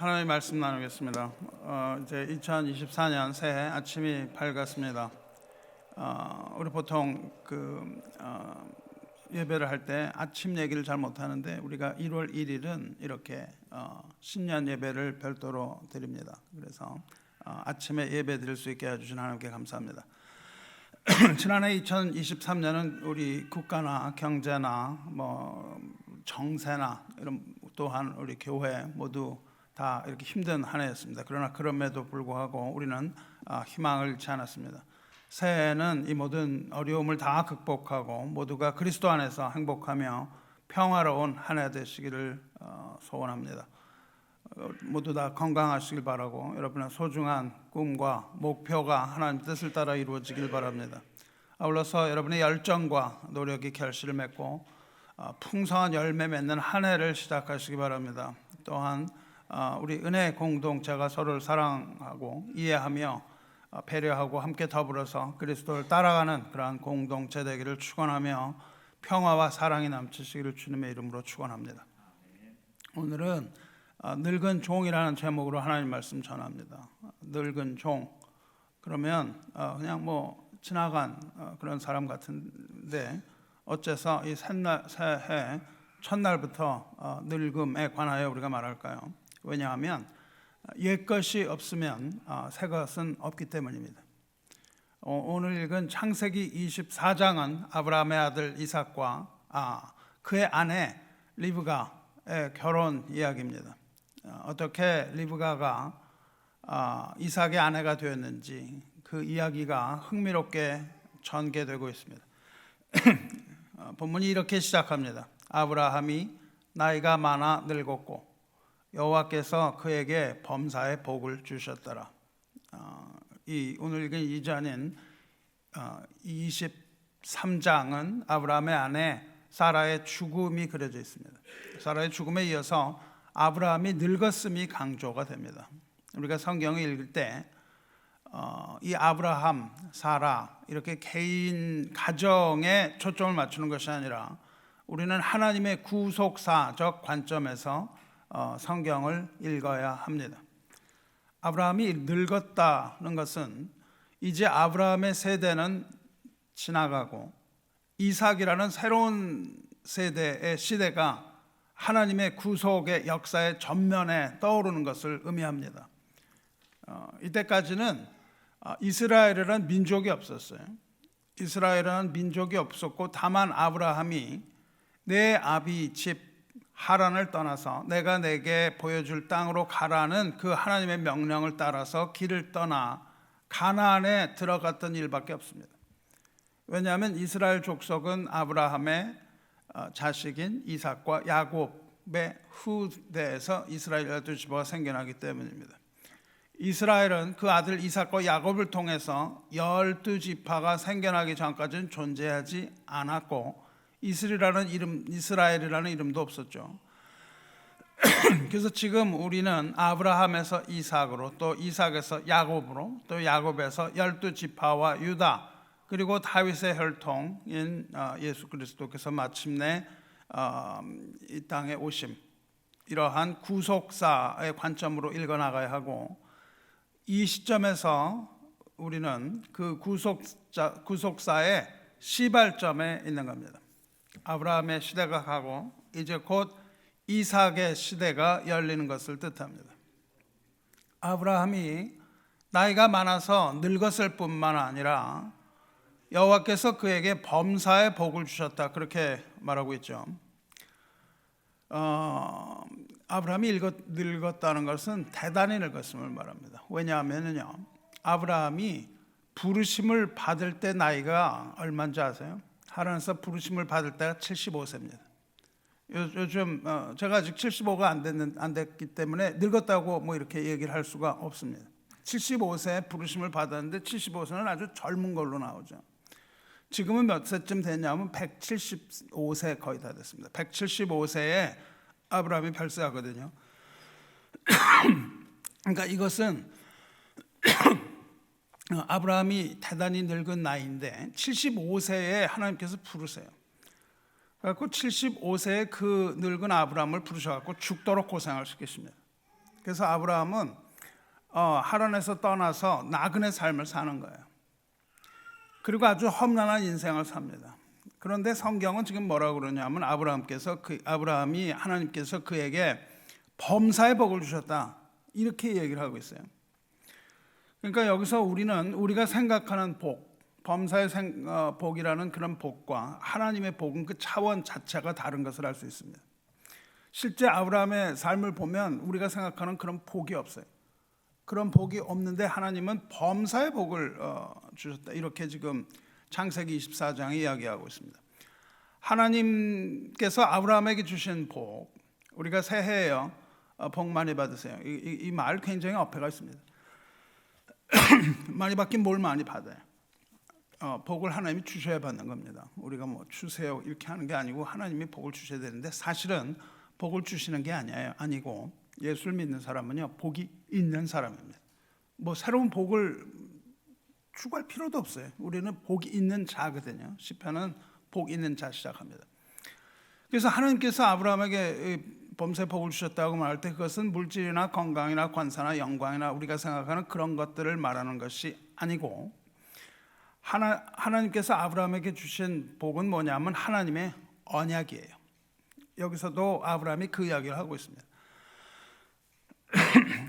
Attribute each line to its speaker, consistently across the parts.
Speaker 1: 하나님의 말씀 나누겠습니다. 이제 2024년 새해 아침이 밝았습니다. 우리 보통 예배를 할 때 아침 얘기를 잘 못하는데 우리가 1월 1일은 이렇게 신년 예배를 별도로 드립니다. 그래서 아침에 예배 드릴 수 있게 해주신 하나님께 감사합니다. 지난해 2023년은 우리 국가나 경제나 정세나 이런 또한 우리 교회 모두 다 이렇게 힘든 한 해였습니다. 그러나 그럼에도 불구하고 우리는 희망을 잃지 않았습니다. 새해에는 이 모든 어려움을 다 극복하고 모두가 그리스도 안에서 행복하며 평화로운 한 해 되시기를 소원합니다. 모두 다 건강하시길 바라고 여러분의 소중한 꿈과 목표가 하나님 뜻을 따라 이루어지길 바랍니다. 아울러서 여러분의 열정과 노력이 결실을 맺고 풍성한 열매 맺는 한 해를 시작하시기 바랍니다. 또한 우리 은혜 공동체가 서로를 사랑하고 이해하며 배려하고 함께 더불어서 그리스도를 따라가는 그러한 공동체 되기를 축원하며 평화와 사랑이 넘치시기를 주님의 이름으로 축원합니다. 오늘은 늙은 종이라는 제목으로 하나님 말씀 전합니다. 늙은 종, 그러면 그냥 지나간 그런 사람 같은데 어째서 이 새해 첫날부터 늙음에 관하여 우리가 말할까요? 왜냐하면 옛것이 없으면 새것은 없기 때문입니다. 오늘 읽은 창세기 24장은 아브라함의 아들 이삭과 그의 아내 리브가의 결혼 이야기입니다. 어떻게 리브가가 이삭의 아내가 되었는지 그 이야기가 흥미롭게 전개되고 있습니다. 본문이 이렇게 시작합니다. 아브라함이 나이가 많아 늙었고 여호와께서 그에게 범사의 복을 주셨더라. 오늘 읽은 이전인 23장은 아브라함의 아내 사라의 죽음이 그려져 있습니다. 사라의 죽음에 이어서 아브라함이 늙었음이 강조가 됩니다. 우리가 성경을 읽을 때 이 아브라함, 사라 이렇게 개인 가정에 초점을 맞추는 것이 아니라 우리는 하나님의 구속사적 관점에서 성경을 읽어야 합니다. 아브라함이 늙었다는 것은 이제 아브라함의 세대는 지나가고 이삭이라는 새로운 세대의 시대가 하나님의 구속의 역사의 전면에 떠오르는 것을 의미합니다. 이때까지는 이스라엘이라는 민족이 없었어요. 이스라엘이라는 민족이 없었고 다만 아브라함이 내 아비 집 하란을 떠나서 내가 내게 보여줄 땅으로 가라는 그 하나님의 명령을 따라서 길을 떠나 가나안에 들어갔던 일밖에 없습니다. 왜냐하면 이스라엘 족속은 아브라함의 자식인 이삭과 야곱의 후대에서 이스라엘 12지파가 생겨나기 때문입니다. 이스라엘은 그 아들 이삭과 야곱을 통해서 12지파가 생겨나기 전까지는 존재하지 않았고 이스라엘이라는 이름도 없었죠. 그래서 지금 우리는 아브라함에서 이삭으로 또 이삭에서 야곱으로 또 야곱에서 12지파와 유다 그리고 다윗의 혈통인 예수 그리스도께서 마침내 이 땅에 오심 이러한 구속사의 관점으로 읽어나가야 하고 이 시점에서 우리는 그 구속사의 시발점에 있는 겁니다. 아브라함의 시대가 가고 이제 곧 이삭의 시대가 열리는 것을 뜻합니다. 아브라함이 나이가 많아서 늙었을 뿐만 아니라 여호와께서 그에게 범사의 복을 주셨다 그렇게 말하고 있죠. 아브라함이 늙었다는 것은 대단히 늙었음을 말합니다. 왜냐하면요, 아브라함이 부르심을 받을 때 나이가 얼마인지 아세요? 하나님께서 부르심을 받을 때가 75세입니다. 요즘 제가 아직 75가 안 됐기 때문에 늙었다고 이렇게 얘기를 할 수가 없습니다. 75세에 부르심을 받았는데 75세는 아주 젊은 걸로 나오죠. 지금은 몇 세쯤 됐냐면 175세 거의 다 됐습니다. 175세에 아브라함이 별세하거든요. 그러니까 이것은 아브라함이 대단히 늙은 나이인데 75세에 하나님께서 부르세요. 그래서 75세에 그 늙은 아브라함을 부르셔갖고 죽도록 고생을 시키십니다. 그래서 아브라함은 하란에서 떠나서 나그네 삶을 사는 거예요. 그리고 아주 험난한 인생을 삽니다. 그런데 성경은 지금 뭐라고 그러냐면 아브라함이 하나님께서 그에게 범사의 복을 주셨다, 이렇게 얘기를 하고 있어요. 그러니까 여기서 우리가 생각하는 복, 범사의 복이라는 그런 복과 하나님의 복은 그 차원 자체가 다른 것을 알 수 있습니다. 실제 아브라함의 삶을 보면 우리가 생각하는 그런 복이 없어요. 그런 복이 없는데 하나님은 범사의 복을 주셨다, 이렇게 지금 창세기 24장에 이야기하고 있습니다. 하나님께서 아브라함에게 주신 복, 우리가 새해에요 복 많이 받으세요, 이 말 굉장히 어폐가 있습니다. 많이 받긴 뭘 많이 받아요. 복을 하나님이 주셔야 받는 겁니다. 우리가 뭐 주세요 이렇게 하는 게 아니고 하나님이 복을 주셔야 되는데, 사실은 복을 주시는 게 아니고 예수를 믿는 사람은요 복이 있는 사람입니다. 뭐 새로운 복을 추구할 필요도 없어요. 우리는 복이 있는 자거든요. 시편은 복 있는 자 시작합니다. 그래서 하나님께서 아브라함에게 범사의 복을 주셨다고 말할 때 그것은 물질이나 건강이나 권사나 영광이나 우리가 생각하는 그런 것들을 말하는 것이 아니고, 하나님께서 아브라함에게 주신 복은 뭐냐면 하나님의 언약이에요. 여기서도 아브라함이 그 이야기를 하고 있습니다.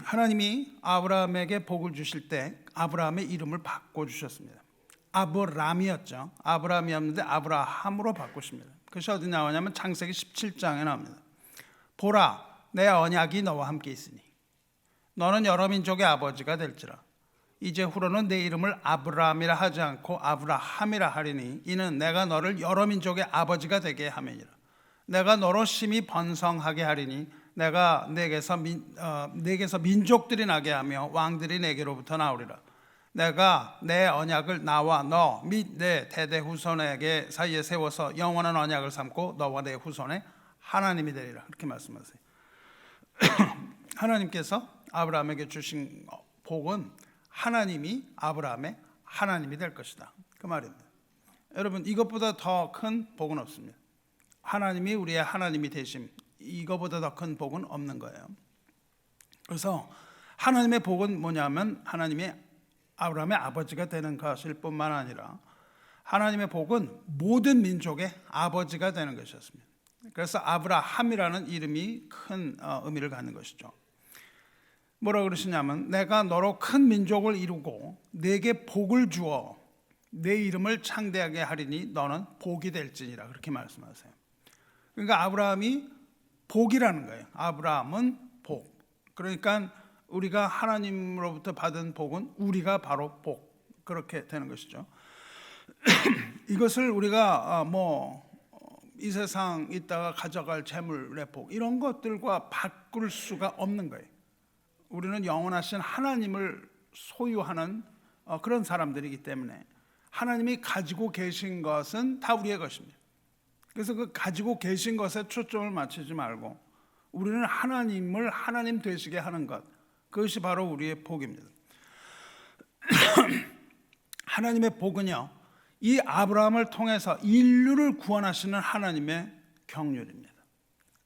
Speaker 1: 하나님이 아브라함에게 복을 주실 때 아브라함의 이름을 바꿔주셨습니다. 아브람이었죠. 아브람이었는데 아브라함으로 바꾸십니다. 그것이 어디 나오냐면 창세기 17장에 나옵니다. 보라, 내 언약이 너와 함께 있으니 너는 여러 민족의 아버지가 될지라. 이제 후로는 내 이름을 아브람이라 하지 않고 아브라함이라 하리니 이는 내가 너를 여러 민족의 아버지가 되게 함이니라. 내가 너로 심히 번성하게 하리니 내가 내게서 민족들이 나게 하며 왕들이 내게로부터 나오리라. 내가 내 언약을 나와 너 및 내 대대 후손에게 사이에 세워서 영원한 언약을 삼고 너와 내 후손의 하나님이 되리라. 그렇게 말씀하세요. 하나님께서 아브라함에게 주신 복은 하나님이 아브라함의 하나님이 될 것이다, 그 말입니다. 여러분, 이것보다 더 큰 복은 없습니다. 하나님이 우리의 하나님이 되심, 이거보다 더 큰 복은 없는 거예요. 그래서 하나님의 복은 뭐냐면 하나님이 아브라함의 아버지가 되는 것일 뿐만 아니라 하나님의 복은 모든 민족의 아버지가 되는 것이었습니다. 그래서 아브라함이라는 이름이 큰 의미를 갖는 것이죠. 뭐라고 그러시냐면 내가 너로 큰 민족을 이루고 내게 복을 주어 내 이름을 창대하게 하리니 너는 복이 될지니라, 그렇게 말씀하세요. 그러니까 아브라함이 복이라는 거예요. 아브라함은 복. 그러니까 우리가 하나님으로부터 받은 복은 우리가 바로 복, 그렇게 되는 것이죠. 이것을 우리가 이 세상 있다가 가져갈 재물의 복, 이런 것들과 바꿀 수가 없는 거예요. 우리는 영원하신 하나님을 소유하는 그런 사람들이기 때문에 하나님이 가지고 계신 것은 다 우리의 것입니다. 그래서 그 가지고 계신 것에 초점을 맞추지 말고 우리는 하나님을 하나님 되시게 하는 것, 그것이 바로 우리의 복입니다. 하나님의 복은요, 이 아브라함을 통해서 인류를 구원하시는 하나님의 경륜입니다.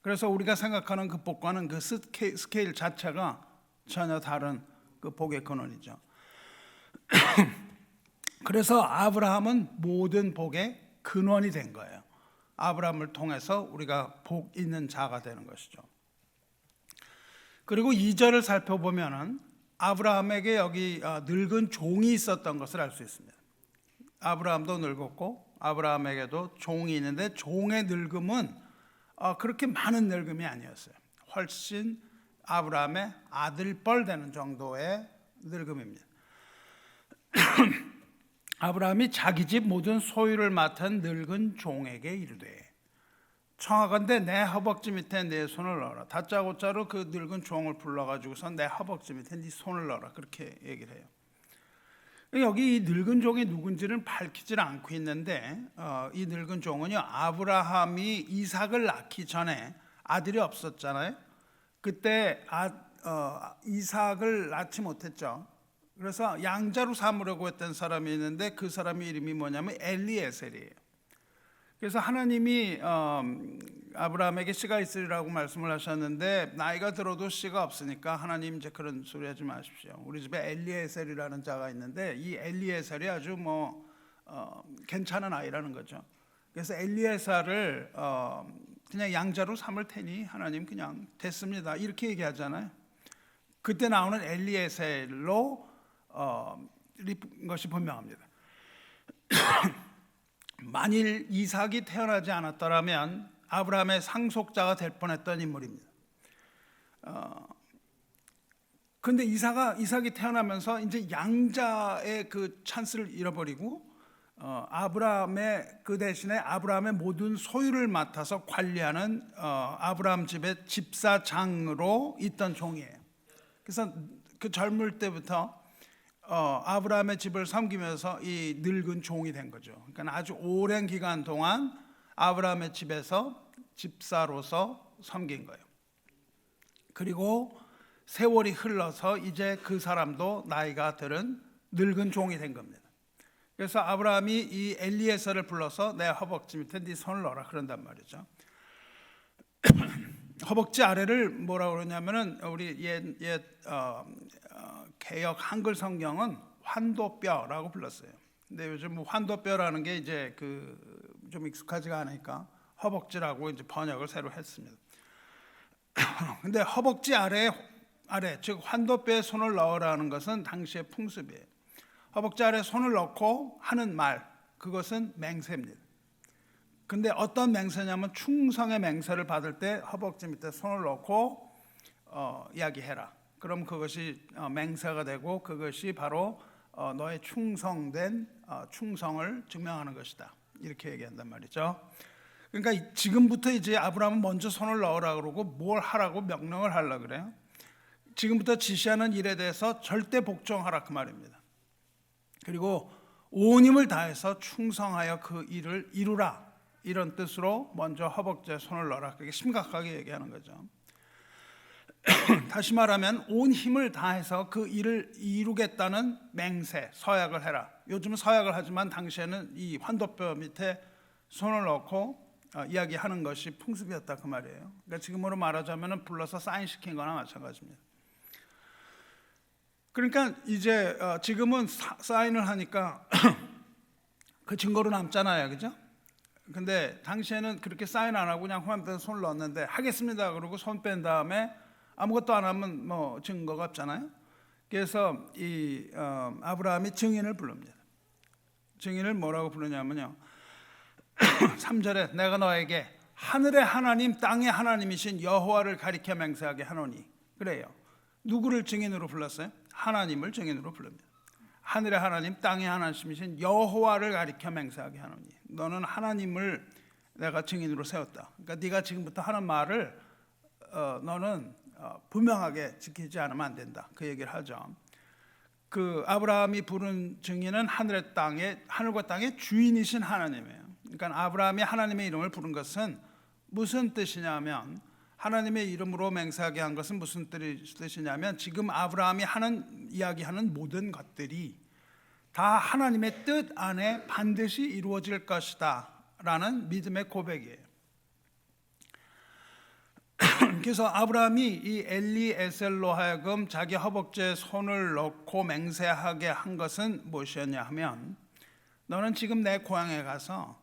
Speaker 1: 그래서 우리가 생각하는 그 복과는 그 스케일 자체가 전혀 다른 그 복의 근원이죠. 그래서 아브라함은 모든 복의 근원이 된 거예요. 아브라함을 통해서 우리가 복 있는 자가 되는 것이죠. 그리고 2절을 살펴보면은 아브라함에게 여기 늙은 종이 있었던 것을 알 수 있습니다. 아브라함도 늙었고 아브라함에게도 종이 있는데 종의 늙음은 그렇게 많은 늙음이 아니었어요. 훨씬 아브라함의 아들뻘 되는 정도의 늙음입니다. 아브라함이 자기 집 모든 소유를 맡은 늙은 종에게 이르되 청하건대 내 허벅지 밑에 내 손을 넣어라. 다짜고짜로 그 늙은 종을 불러가지고서 내 허벅지 밑에 네 손을 넣어라, 그렇게 얘기를 해요. 여기 이 늙은 종이 누군지는 밝히질 않고 있는데 이 늙은 종은요, 아브라함이 이삭을 낳기 전에 아들이 없었잖아요. 그때 이삭을 낳지 못했죠. 그래서 양자로 삼으려고 했던 사람이 있는데 그 사람의 이름이 뭐냐면 엘리에셀이에요. 그래서 하나님이 아브라함에게 씨가 있으리라고 말씀을 하셨는데 나이가 들어도 씨가 없으니까 하나님 이제 그런 소리 하지 마십시오. 우리 집에 엘리에셀이라는 자가 있는데 이 엘리에셀이 아주 괜찮은 아이라는 거죠. 그래서 엘리에셀을 그냥 양자로 삼을 테니 하나님 그냥 됐습니다 이렇게 얘기하잖아요. 그때 나오는 엘리에셀로 것이 분명합니다. 만일 이삭이 태어나지 않았더라면 아브라함의 상속자가 될 뻔했던 인물입니다. 그런데 이삭이 태어나면서 이제 양자의 그 찬스를 잃어버리고 아브라함의 그 대신에 아브라함의 모든 소유를 맡아서 관리하는 아브라함 집의 집사장으로 있던 종이에요. 그래서 그 젊을 때부터 아브라함의 집을 섬기면서 이 늙은 종이 된 거죠. 그러니까 아주 오랜 기간 동안 아브라함의 집에서 집사로서 섬긴 거예요. 그리고 세월이 흘러서 이제 그 사람도 나이가 들은 늙은 종이 된 겁니다. 그래서 아브라함이 이 엘리에셀을 불러서 내 허벅지 밑에 네 손을 넣어라 그런단 말이죠. 허벅지 아래를 뭐라고 그러냐면은 우리 옛 개역 한글 성경은 환도뼈라고 불렀어요. 근데 요즘 환도뼈라는 게 이제 좀 익숙하지가 않으니까 허벅지라고 이제 번역을 새로 했습니다. 근데 허벅지 아래 즉 환도뼈에 손을 넣으라는 것은 당시의 풍습이에요. 허벅지 아래 손을 넣고 하는 말 그것은 맹세입니다. 근데 어떤 맹세냐면 충성의 맹세를 받을 때 허벅지 밑에 손을 넣고 이야기해라. 그럼 그것이 맹세가 되고 그것이 바로 너의 충성된 충성을 증명하는 것이다. 이렇게 얘기한단 말이죠. 그러니까 지금부터 이제 아브라함은 먼저 손을 넣으라 그러고 뭘 하라고 명령을 하려고 그래요. 지금부터 지시하는 일에 대해서 절대 복종하라 그 말입니다. 그리고 온 힘을 다해서 충성하여 그 일을 이루라. 이런 뜻으로 먼저 허벅지에 손을 넣어라. 그게 심각하게 얘기하는 거죠. 다시 말하면 온 힘을 다해서 그 일을 이루겠다는 맹세, 서약을 해라. 요즘은 서약을 하지만 당시에는 이 환도뼈 밑에 손을 넣고 이야기하는 것이 풍습이었다 그 말이에요. 그러니까 지금으로 말하자면 불러서 사인시킨 거나 마찬가지입니다. 그러니까 이제 지금은 사인을 하니까 그 증거로 남잖아요, 그죠? 근데 당시에는 그렇게 사인 안 하고 그냥 허벅지에 손을 넣었는데 하겠습니다 그러고 손 뺀 다음에 아무것도 안 하면 증거가 없잖아요. 그래서 이 아브라함이 증인을 부릅니다. 증인을 뭐라고 부르냐면요. 3절에 내가 너에게 하늘의 하나님 땅의 하나님이신 여호와를 가리켜 맹세하게 하노니. 그래요. 누구를 증인으로 불렀어요? 하나님을 증인으로 부릅니다. 하늘의 하나님 땅의 하나님이신 여호와를 가리켜 맹세하게 하노니. 너는 하나님을 내가 증인으로 세웠다. 그러니까 네가 지금부터 하는 말을 너는 분명하게 지키지 않으면 안 된다. 그 얘기를 하죠. 그 아브라함이 부른 증인은 하늘과 땅의 주인이신 하나님이에요. 그러니까 아브라함이 하나님의 이름을 부른 것은 무슨 뜻이냐면 하나님의 이름으로 맹세하게 한 것은 무슨 뜻이냐면 지금 아브라함이 이야기하는 모든 것들이 다 하나님의 뜻 안에 반드시 이루어질 것이다 라는 믿음의 고백이에요. 그래서 아브라함이 이 엘리에셀로 하여금 자기 허벅지에 손을 넣고 맹세하게 한 것은 무엇이었냐 하면 너는 지금 내 고향에 가서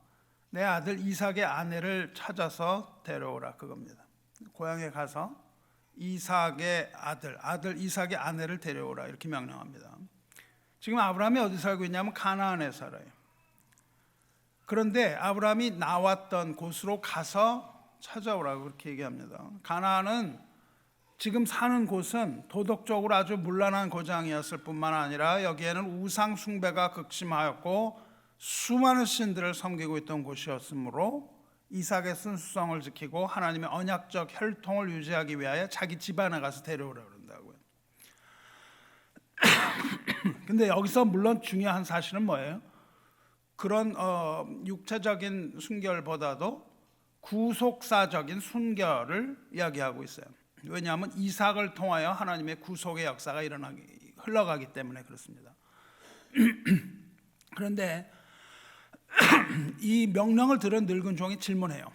Speaker 1: 내 아들 이삭의 아내를 찾아서 데려오라 그겁니다. 고향에 가서 이삭의 아들 이삭의 아내를 데려오라 이렇게 명령합니다. 지금 아브라함이 어디 살고 있냐면 가나안에 살아요. 그런데 아브라함이 나왔던 곳으로 가서 찾아오라고 그렇게 얘기합니다. 가나안은 지금 사는 곳은 도덕적으로 아주 문란한 고장이었을 뿐만 아니라 여기에는 우상 숭배가 극심하였고 수많은 신들을 섬기고 있던 곳이었으므로 이삭의 순수성을 지키고 하나님의 언약적 혈통을 유지하기 위하여 자기 집안에 가서 데려오라고 그런다고요. 근데 여기서 물론 중요한 사실은 뭐예요? 그런 육체적인 순결보다도 구속사적인 순결을 이야기하고 있어요. 왜냐하면 이삭을 통하여 하나님의 구속의 역사가 흘러가기 때문에 그렇습니다. 그런데 이 명령을 들은 늙은 종이 질문해요.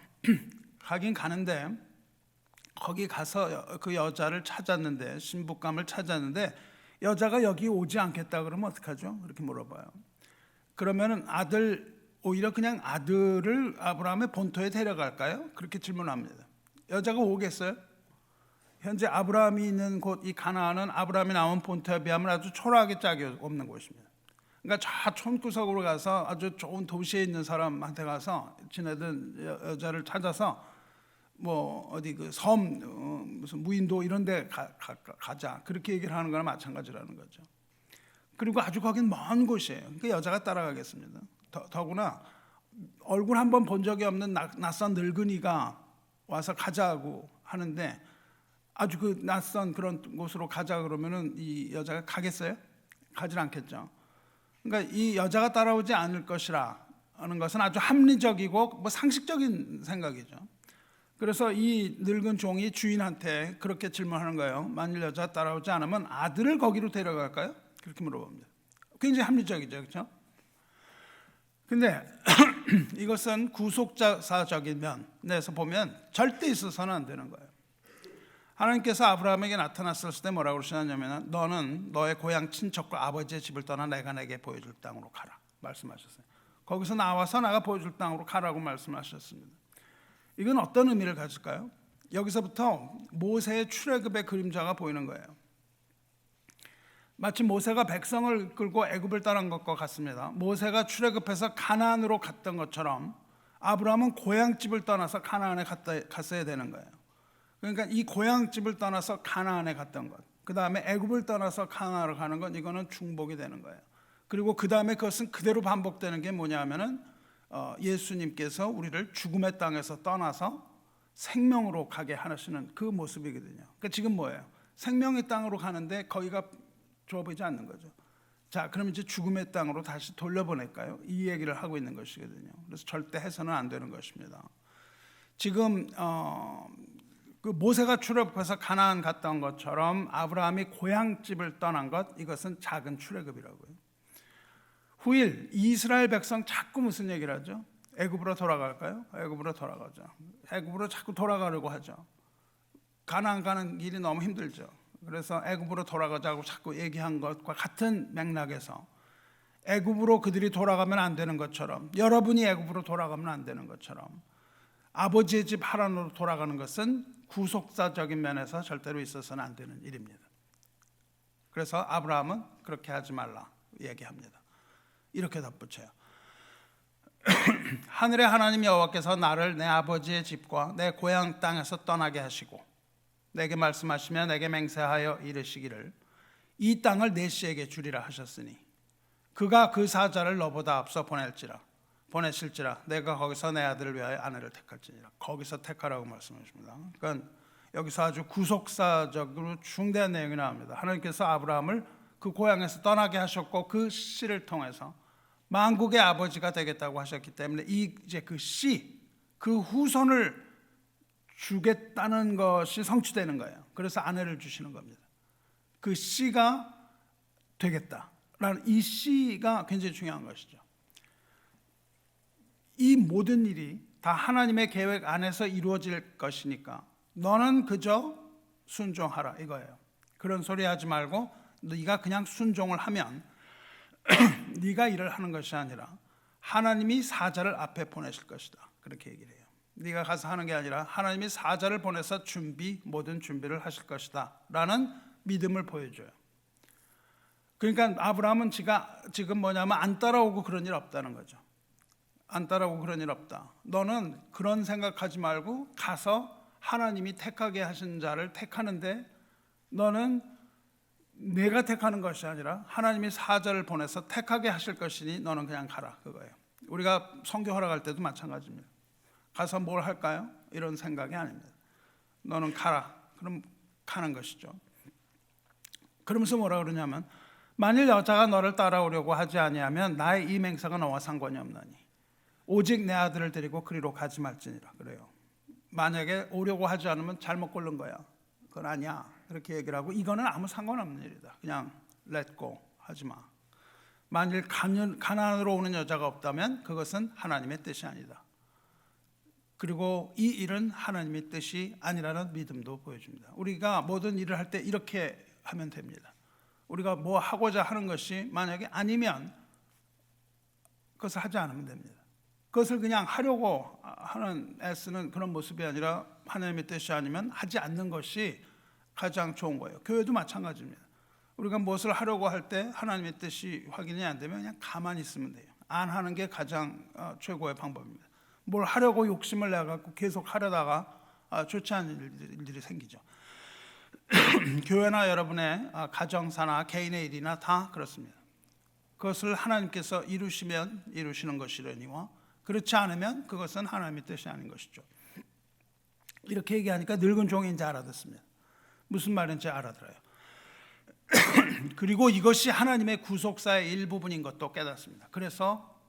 Speaker 1: 가긴 가는데 거기 가서 그 여자를 찾았는데, 신부감을 찾았는데 여자가 여기 오지 않겠다 그러면 어떡하죠? 그렇게 물어봐요. 그러면은 오히려 그냥 아들을 아브라함의 본토에 데려갈까요? 그렇게 질문합니다. 여자가 오겠어요? 현재 아브라함이 있는 곳 이 가나안은 아브라함이 나온 본토에 비하면 아주 초라하게 짝이 없는 곳입니다. 그러니까 저 촌구석으로 가서 아주 좋은 도시에 있는 사람한테 가서 지내던 여자를 찾아서 뭐 어디 그 섬 무슨 무인도 이런 데 가자 그렇게 얘기를 하는 거나 마찬가지라는 거죠. 그리고 아주 거긴 먼 곳이에요. 그러니까 여자가 따라가겠습니다. 더구나 얼굴 한번 본 적이 없는 낯선 늙은이가 와서 가자고 하는데 아주 그 낯선 그런 곳으로 가자 그러면은 이 여자가 가겠어요? 가질 않겠죠. 그러니까 이 여자가 따라오지 않을 것이라 하는 것은 아주 합리적이고 뭐 상식적인 생각이죠. 그래서 이 늙은 종이 주인한테 그렇게 질문하는 거예요. 만일 여자가 따라오지 않으면 아들을 거기로 데려갈까요? 그렇게 물어봅니다. 굉장히 합리적이죠, 그렇죠? 근데 이것은 구속사적인 면에서 보면 절대 있어서는 안 되는 거예요. 하나님께서 아브라함에게 나타났을 때 뭐라고 그러시냐면 너는 너의 고향 친척과 아버지의 집을 떠나 내가 내게 보여줄 땅으로 가라 말씀하셨어요. 거기서 나와서 내가 보여줄 땅으로 가라고 말씀하셨습니다. 이건 어떤 의미를 가질까요? 여기서부터 모세의 출애굽의 그림자가 보이는 거예요. 마치 모세가 백성을 끌고 애굽을 떠난 것과 같습니다. 모세가 출애굽해서 가나안으로 갔던 것처럼 아브라함은 고향집을 떠나서 가나안에 갔어야 되는 거예요. 그러니까 이 고향집을 떠나서 가나안에 갔던 것, 그 다음에 애굽을 떠나서 가나안으로 가는 것, 이거는 중복이 되는 거예요. 그리고 그 다음에 그것은 그대로 반복되는 게 뭐냐면은 예수님께서 우리를 죽음의 땅에서 떠나서 생명으로 가게 하시는 그 모습이거든요. 그러니까 지금 뭐예요? 생명의 땅으로 가는데 거기가 좋아 보이지 않는 거죠. 자, 그럼 이제 죽음의 땅으로 다시 돌려보낼까요? 이 얘기를 하고 있는 것이거든요. 그래서 절대 해서는 안 되는 것입니다. 지금 그 모세가 출애굽해서 가나안 갔던 것처럼 아브라함이 고향집을 떠난 것, 이것은 작은 출애굽이라고요. 후일 이스라엘 백성 자꾸 무슨 얘기를 하죠? 애굽으로 돌아갈까요? 애굽으로 돌아가죠. 애굽으로 자꾸 돌아가려고 하죠. 가나안 가는 길이 너무 힘들죠. 그래서 애굽으로 돌아가자고 자꾸 얘기한 것과 같은 맥락에서 애굽으로 그들이 돌아가면 안 되는 것처럼, 여러분이 애굽으로 돌아가면 안 되는 것처럼 아버지의 집 하란으로 돌아가는 것은 구속사적인 면에서 절대로 있어서는 안 되는 일입니다. 그래서 아브라함은 그렇게 하지 말라 얘기합니다. 이렇게 덧붙여요. 하늘의 하나님 여호와께서 나를 내 아버지의 집과 내 고향 땅에서 떠나게 하시고 내게 말씀하시며 내게 맹세하여 이르시기를 이 땅을 내 씨에게 주리라 하셨으니 그가 그 사자를 너보다 앞서 보내실지라 내가 거기서 내 아들을 위하여 아내를 택할지니라. 거기서 택하라고 말씀하십니다. 그러니까 여기서 아주 구속사적으로 중대한 내용이 나옵니다. 하나님께서 아브라함을 그 고향에서 떠나게 하셨고 그 씨를 통해서 만국의 아버지가 되겠다고 하셨기 때문에 이제 그 씨, 그 후손을 주겠다는 것이 성취되는 거예요. 그래서 아내를 주시는 겁니다. 그 씨가 되겠다라는 이 씨가 굉장히 중요한 것이죠. 이 모든 일이 다 하나님의 계획 안에서 이루어질 것이니까 너는 그저 순종하라 이거예요. 그런 소리 하지 말고 네가 그냥 순종을 하면 네가 일을 하는 것이 아니라 하나님이 사자를 앞에 보내실 것이다. 그렇게 얘기를 해요. 네가 가서 하는 게 아니라 하나님이 사자를 보내서 모든 준비를 하실 것이다 라는 믿음을 보여줘요. 그러니까 아브라함은 지금 뭐냐면 안 따라오고 그런 일 없다는 거죠. 안 따라오고 그런 일 없다. 너는 그런 생각하지 말고 가서 하나님이 택하게 하신 자를 택하는데 너는 내가 택하는 것이 아니라 하나님이 사자를 보내서 택하게 하실 것이니 너는 그냥 가라 그거예요. 우리가 선교 허락할 때도 마찬가지입니다. 가서 뭘 할까요? 이런 생각이 아닙니다. 너는 가라. 그럼 가는 것이죠. 그러면서 뭐라 그러냐면 만일 여자가 너를 따라오려고 하지 아니하면 나의 이 맹세가 너와 상관이 없나니 오직 내 아들을 데리고 그리로 가지 말지니라 그래요. 만약에 오려고 하지 않으면 잘못 고른 거야. 그건 아니야. 그렇게 얘기를 하고 이거는 아무 상관없는 일이다. 그냥 let go 하지 마. 만일 가나안으로 오는 여자가 없다면 그것은 하나님의 뜻이 아니다. 그리고 이 일은 하나님의 뜻이 아니라는 믿음도 보여줍니다. 우리가 모든 일을 할 때 이렇게 하면 됩니다. 우리가 뭐 하고자 하는 것이 만약에 아니면 그것을 하지 않으면 됩니다. 그것을 그냥 하려고 하는 애쓰는 그런 모습이 아니라 하나님의 뜻이 아니면 하지 않는 것이 가장 좋은 거예요. 교회도 마찬가지입니다. 우리가 무엇을 하려고 할 때 하나님의 뜻이 확인이 안 되면 그냥 가만히 있으면 돼요. 안 하는 게 가장 최고의 방법입니다. 뭘 하려고 욕심을 내갖고 계속 하려다가 좋지 않은 일들이 생기죠. 교회나 여러분의 가정사나 개인의 일이나 다 그렇습니다. 그것을 하나님께서 이루시면 이루시는 것이려니와 그렇지 않으면 그것은 하나님의 뜻이 아닌 것이죠. 이렇게 얘기하니까 늙은 종인지 알아듣습니다. 무슨 말인지 알아들어요. 그리고 이것이 하나님의 구속사의 일부분인 것도 깨닫습니다. 그래서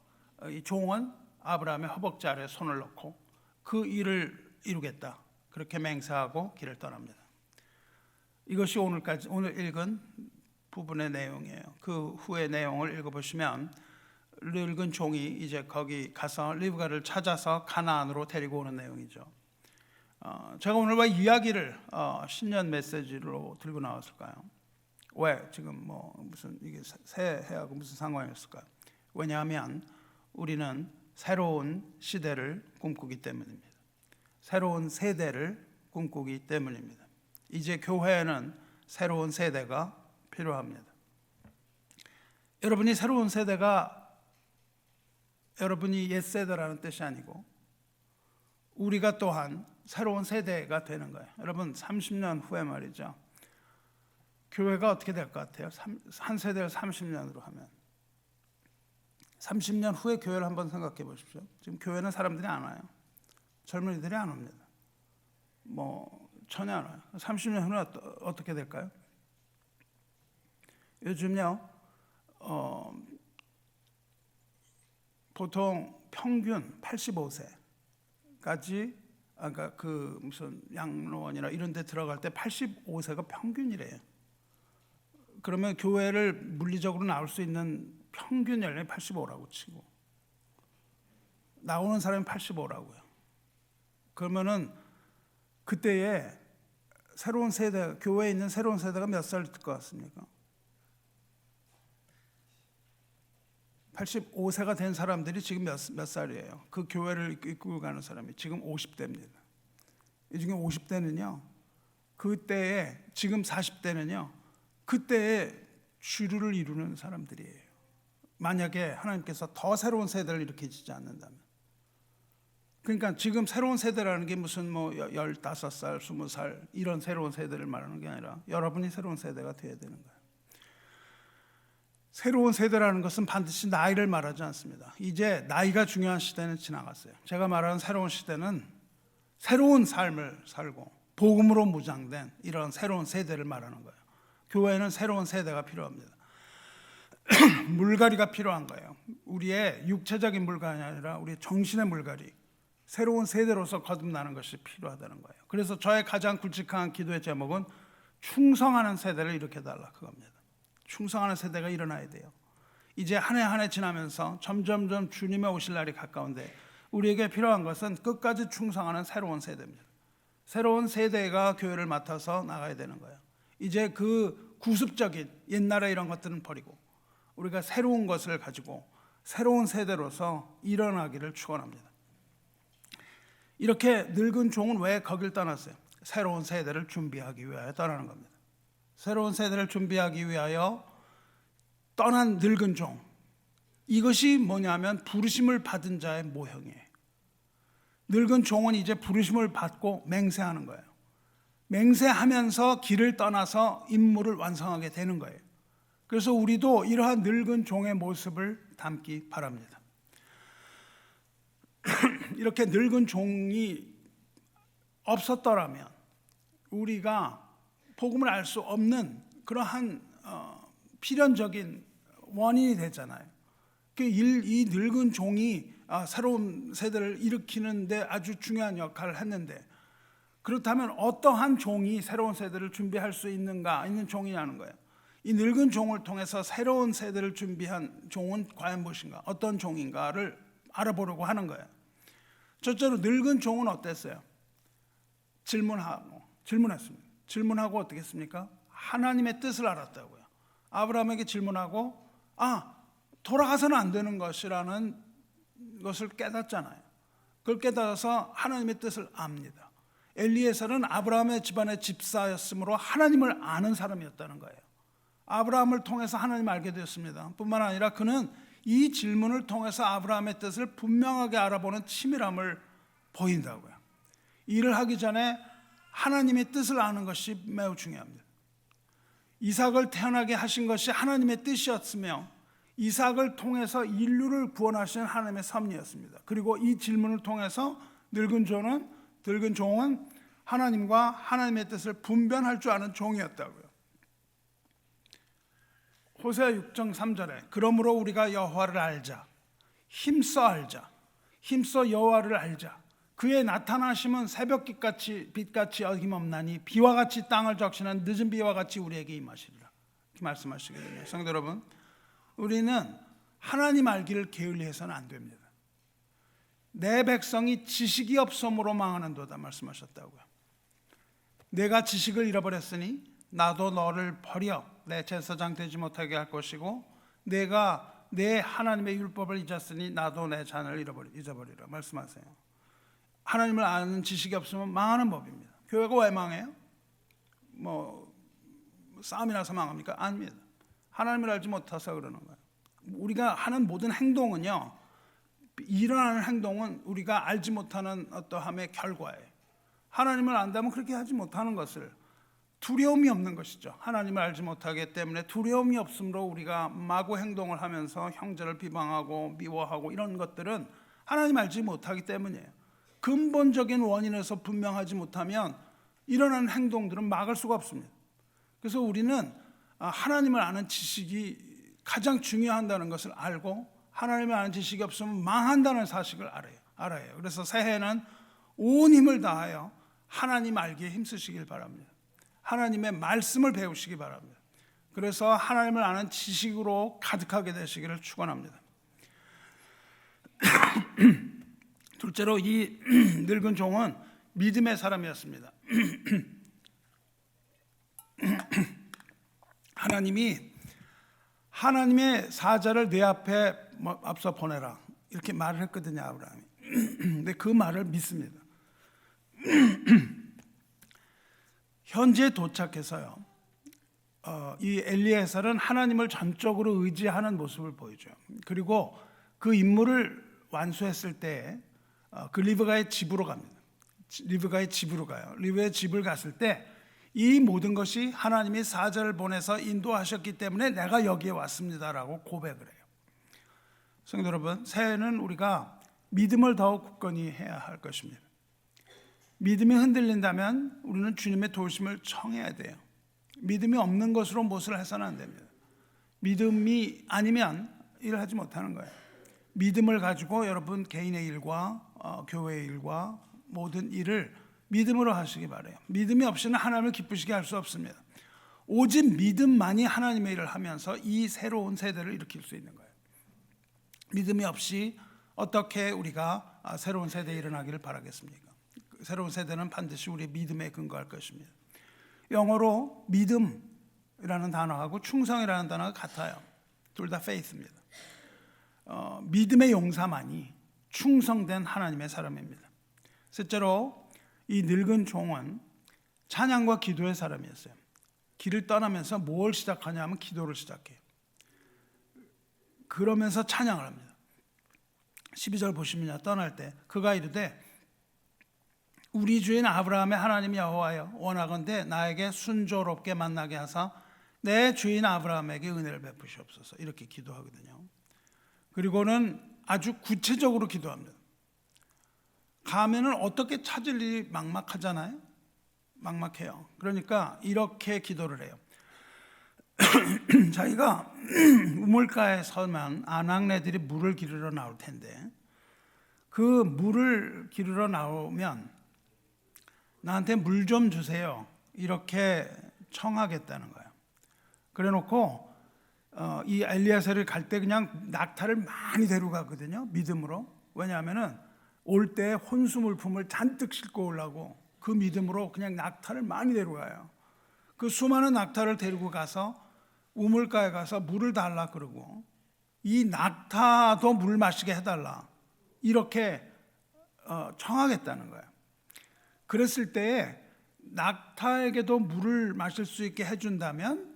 Speaker 1: 이 종은 아브라함의 허벅지 아래에 손을 넣고 그 일을 이루겠다 그렇게 맹세하고 길을 떠납니다. 이것이 오늘 읽은 부분의 내용이에요. 그 후의 내용을 읽어보시면 늙은 종이 이제 거기 가서 리브가를 찾아서 가나안으로 데리고 오는 내용이죠. 제가 오늘 왜 이야기를 신년 메시지로 들고 나왔을까요? 왜 지금 뭐 무슨 이게 새해하고 무슨 상관이었을까요? 왜냐하면 우리는 새로운 시대를 꿈꾸기 때문입니다. 새로운 세대를 꿈꾸기 때문입니다. 이제 교회에는 새로운 세대가 필요합니다. 여러분이 새로운 세대가 여러분이 옛 세대라는 뜻이 아니고 우리가 또한 새로운 세대가 되는 거예요. 여러분 30년 후에 말이죠. 교회가 어떻게 될 것 같아요? 한 세대를 30년으로 하면 30년 후에 교회를 한번 생각해 보십시오. 지금 교회는 사람들이 안 와요. 젊은이들이 안 옵니다. 뭐 전혀 안 와요. 30년 후는 어떻게 될까요? 요즘요 보통 평균 85세까지 아까 그 무슨 양로원이나 이런 데 들어갈 때 85세가 평균이래요. 그러면 교회를 물리적으로 나올 수 있는 평균 연령이 85라고 치고 나오는 사람이 85라고요. 그러면은 그때에 새로운 세대, 교회에 있는 새로운 세대가 몇 살 될 것 같습니까? 85세가 된 사람들이 지금 몇 살이에요? 그 교회를 이끌고 가는 사람이 지금 50대입니다. 이 중에 50대는요, 그때에 지금 40대는요, 그때에 주류를 이루는 사람들이에요. 만약에 하나님께서 더 새로운 세대를 일으키지 않는다면. 그러니까 지금 새로운 세대라는 게 무슨 뭐 15살, 20살 이런 새로운 세대를 말하는 게 아니라 여러분이 새로운 세대가 되어야 되는 거예요. 새로운 세대라는 것은 반드시 나이를 말하지 않습니다. 이제 나이가 중요한 시대는 지나갔어요. 제가 말하는 새로운 시대는 새로운 삶을 살고 복음으로 무장된 이런 새로운 세대를 말하는 거예요. 교회는 새로운 세대가 필요합니다. 물갈이가 필요한 거예요. 우리의 육체적인 물갈이 아니라 우리의 정신의 물갈이, 새로운 세대로서 거듭나는 것이 필요하다는 거예요. 그래서 저의 가장 굵직한 기도의 제목은 충성하는 세대를 일으켜달라 그겁니다. 충성하는 세대가 일어나야 돼요. 이제 한 해 한 해 지나면서 점점점 주님의 오실 날이 가까운데 우리에게 필요한 것은 끝까지 충성하는 새로운 세대입니다. 새로운 세대가 교회를 맡아서 나가야 되는 거예요. 이제 그 구습적인 옛날에 이런 것들은 버리고 우리가 새로운 것을 가지고 새로운 세대로서 일어나기를 축원합니다. 이렇게 늙은 종은 왜 거길 떠났어요? 새로운 세대를 준비하기 위하여 떠나는 겁니다. 새로운 세대를 준비하기 위하여 떠난 늙은 종, 이것이 뭐냐면 부르심을 받은 자의 모형이에요. 늙은 종은 이제 부르심을 받고 맹세하는 거예요. 맹세하면서 길을 떠나서 임무를 완성하게 되는 거예요. 그래서 우리도 이러한 늙은 종의 모습을 담기 바랍니다. 이렇게 늙은 종이 없었더라면 우리가 복음을 알 수 없는 그러한 필연적인 원인이 되잖아요. 이 늙은 종이 새로운 세대를 일으키는 데 아주 중요한 역할을 했는데, 그렇다면 어떠한 종이 새로운 세대를 준비할 수 있는가 있는 종이냐는 거예요. 이 늙은 종을 통해서 새로운 세대를 준비한 종은 과연 무엇인가, 어떤 종인가를 알아보려고 하는 거예요. 첫째로 늙은 종은 어땠어요? 질문했습니다. 질문하고 어떻게 했습니까? 하나님의 뜻을 알았다고요. 아브라함에게 질문하고 돌아가서는 안 되는 것이라는 것을 깨닫잖아요. 그걸 깨달아서 하나님의 뜻을 압니다. 엘리에셀은 아브라함의 집안의 집사였으므로 하나님을 아는 사람이었다는 거예요. 아브라함을 통해서 하나님을 알게 되었습니다. 뿐만 아니라 그는 이 질문을 통해서 아브라함의 뜻을 분명하게 알아보는 치밀함을 보인다고요. 일을 하기 전에 하나님의 뜻을 아는 것이 매우 중요합니다. 이삭을 태어나게 하신 것이 하나님의 뜻이었으며 이삭을 통해서 인류를 구원하시는 하나님의 섭리였습니다. 그리고 이 질문을 통해서 늙은 종은 하나님과 하나님의 뜻을 분별할 줄 아는 종이었다고요. 호세아 6장 3절에 그러므로 우리가 여호와를 알자, 힘써 여호와를 알자. 그의 나타나심은 새벽빛같이 어김없나니 비와 같이 땅을 적시는 늦은 비와 같이 우리에게 임하시리라. 이렇게 말씀하시거든요. 성도 여러분, 우리는 하나님 알기를 게을리해서는 안 됩니다. 내 백성이 지식이 없음으로 망하는도다 말씀하셨다고요. 내가 지식을 잃어버렸으니 나도 너를 버려 내 제사장 되지 못하게 할 것이고 내가 내 하나님의 율법을 잊었으니 나도 내 잔을 잊어버리라 말씀하세요. 하나님을 아는 지식이 없으면 망하는 법입니다. 교회가 왜 망해요? 싸움이 나서 망합니까? 아닙니다. 하나님을 알지 못해서 그러는 거예요. 우리가 하는 모든 행동은요, 일어나는 행동은 우리가 알지 못하는 어떠함의 결과예요. 하나님을 안다면 그렇게 하지 못하는 것을, 두려움이 없는 것이죠. 하나님을 알지 못하기 때문에 두려움이 없으므로 우리가 마구 행동을 하면서 형제를 비방하고 미워하고 이런 것들은 하나님 알지 못하기 때문이에요. 근본적인 원인에서 분명하지 못하면 일어나는 행동들은 막을 수가 없습니다. 그래서 우리는 하나님을 아는 지식이 가장 중요하다는 것을 알고 하나님을 아는 지식이 없으면 망한다는 사실을 알아요. 그래서 새해는 온 힘을 다하여 하나님 알기에 힘쓰시길 바랍니다. 하나님의 말씀을 배우시기 바랍니다. 그래서 하나님을 아는 지식으로 가득하게 되시기를 축원합니다. 둘째로 이 늙은 종은 믿음의 사람이었습니다. 하나님이 하나님의 사자를 내 앞에 앞서 보내라 이렇게 말을 했거든요, 아브라함이. 근데 그 말을 믿습니다. 현지에 도착해서요, 이 엘리에셀은 하나님을 전적으로 의지하는 모습을 보이죠. 그리고 그 임무를 완수했을 때 그 리브가의 집으로 갑니다. 리브가의 집으로 가요. 리브의 집을 갔을 때 이 모든 것이 하나님이 사자를 보내서 인도하셨기 때문에 내가 여기에 왔습니다라고 고백을 해요. 성도 여러분, 새해는 우리가 믿음을 더욱 굳건히 해야 할 것입니다. 믿음이 흔들린다면 우리는 주님의 도우심을 청해야 돼요. 믿음이 없는 것으로 무엇을 해서는 안 됩니다. 믿음이 아니면 일을 하지 못하는 거예요. 믿음을 가지고 여러분 개인의 일과 교회의 일과 모든 일을 믿음으로 하시기 바라요. 믿음이 없이는 하나님을 기쁘시게 할 수 없습니다. 오직 믿음만이 하나님의 일을 하면서 이 새로운 세대를 일으킬 수 있는 거예요. 믿음이 없이 어떻게 우리가 새로운 세대에 일어나기를 바라겠습니까? 새로운 세대는 반드시 우리의 믿음에 근거할 것입니다. 영어로 믿음이라는 단어하고 충성이라는 단어가 같아요. 둘 다 faith입니다. 믿음의 용사만이 충성된 하나님의 사람입니다. 셋째로 이 늙은 종은 찬양과 기도의 사람이었어요. 길을 떠나면서 뭘 시작하냐 하면 기도를 시작해요. 그러면서 찬양을 합니다. 12절 보시면 떠날 때 그가 이르되 우리 주인 아브라함의 하나님 여호와여 원하건대 나에게 순조롭게 만나게 하사 내 주인 아브라함에게 은혜를 베푸시옵소서 이렇게 기도하거든요. 그리고는 아주 구체적으로 기도합니다. 가면은 어떻게 찾을 일이 막막하잖아요. 막막해요. 그러니까 이렇게 기도를 해요. 자기가 우물가에 서면 아낙네들이 물을 기르러 나올 텐데 그 물을 기르러 나오면 나한테 물 좀 주세요 이렇게 청하겠다는 거예요. 그래놓고 이 엘리에셀을 갈 때 그냥 낙타를 많이 데려가거든요. 믿음으로. 왜냐하면은 올 때 혼수물품을 잔뜩 싣고 오려고 그 믿음으로 그냥 낙타를 많이 데려가요. 그 수많은 낙타를 데리고 가서 우물가에 가서 물을 달라 그러고 이 낙타도 물 마시게 해달라 이렇게 청하겠다는 거예요. 그랬을 때에 낙타에게도 물을 마실 수 있게 해준다면